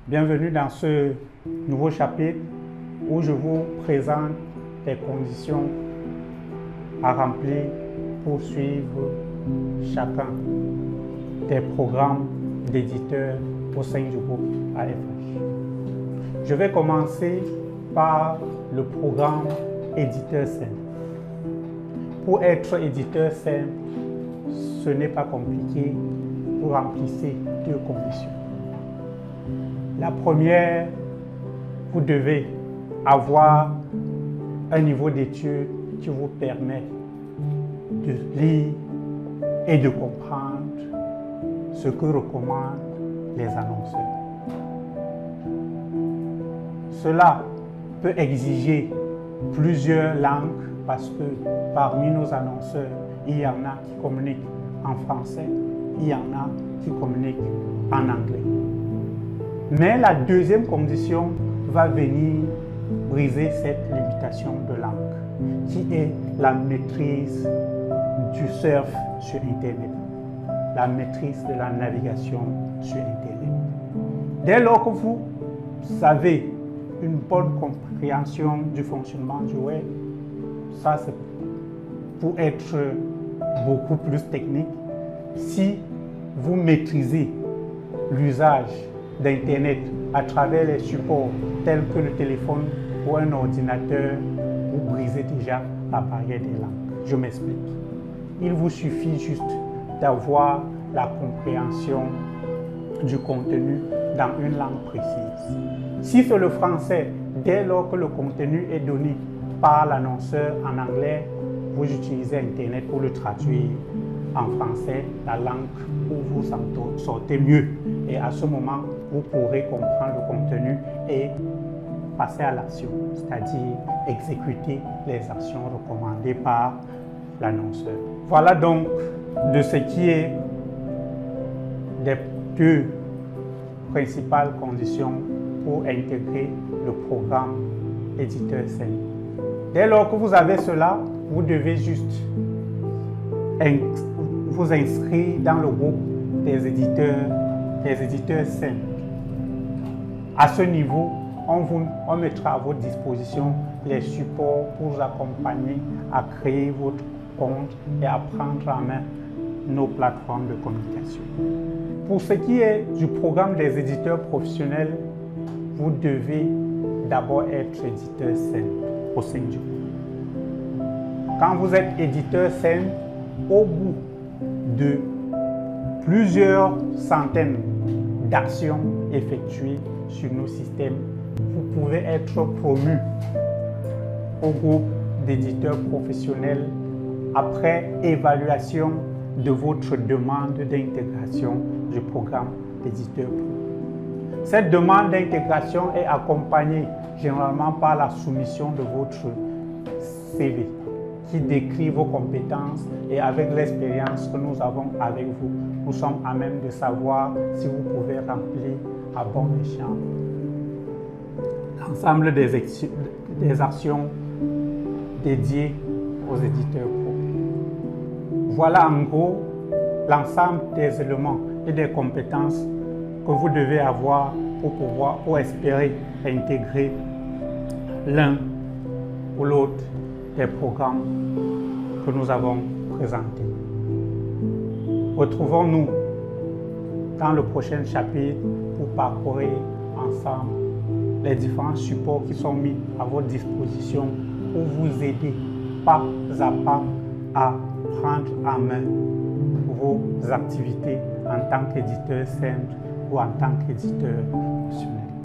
Bienvenue dans ce nouveau chapitre où je vous présente les conditions à remplir pour suivre chacun des programmes d'éditeurs au sein du groupe AFH. Je vais commencer par le programme éditeur simple. Pour être éditeur simple, ce n'est pas compliqué, vous remplissez deux conditions. La première, vous devez avoir un niveau d'étude qui vous permet de lire et de comprendre ce que recommandent les annonceurs. Cela peut exiger plusieurs langues parce que parmi nos annonceurs, il y en a qui communiquent en français, il y en a qui communiquent en anglais. Mais la deuxième condition va venir briser cette limitation de langue, qui est la maîtrise du surf sur Internet, la maîtrise de la navigation sur Internet. Dès lors que vous avez une bonne compréhension du fonctionnement du web, ça c'est pour être beaucoup plus technique. Si vous maîtrisez l'usage d'Internet à travers les supports tels que le téléphone ou un ordinateur, vous brisez déjà la barrière des langues. Je m'explique. Il vous suffit juste d'avoir la compréhension du contenu dans une langue précise. Si c'est le français, dès lors que le contenu est donné par l'annonceur en anglais, vous utilisez Internet pour le traduire en français, la langue où vous en sortez mieux. Et à ce moment, vous pourrez comprendre le contenu et passer à l'action, c'est-à-dire exécuter les actions recommandées par l'annonceur. Voilà donc de ce qui est des deux principales conditions pour intégrer le programme éditeur simple. Dès lors que vous avez cela, vous devez juste vous inscrire dans le groupe des éditeurs simples. À ce niveau, on mettra à votre disposition les supports pour vous accompagner à créer votre compte et à prendre en main nos plateformes de communication. Pour ce qui est du programme des éditeurs professionnels, vous devez d'abord être éditeur simple au sein du groupe. Quand vous êtes éditeur simple, au bout de plusieurs centaines d'actions effectuées sur nos systèmes, vous pouvez être promu au groupe d'éditeurs professionnels après évaluation de votre demande d'intégration du programme d'éditeur pro. Cette demande d'intégration est accompagnée généralement par la soumission de votre CV qui décrit vos compétences, et avec l'expérience que nous avons avec vous, nous sommes à même de savoir si vous pouvez remplir à bon escient l'ensemble des actions dédiées aux éditeurs pro. Voilà en gros l'ensemble des éléments et des compétences que vous devez avoir pour espérer intégrer l'un ou l'autre des programmes que nous avons présentés. Retrouvons-nous dans le prochain chapitre pour parcourir ensemble les différents supports qui sont mis à votre disposition pour vous aider pas à pas à prendre en main vos activités en tant qu'éditeur simple ou en tant qu'éditeur professionnel.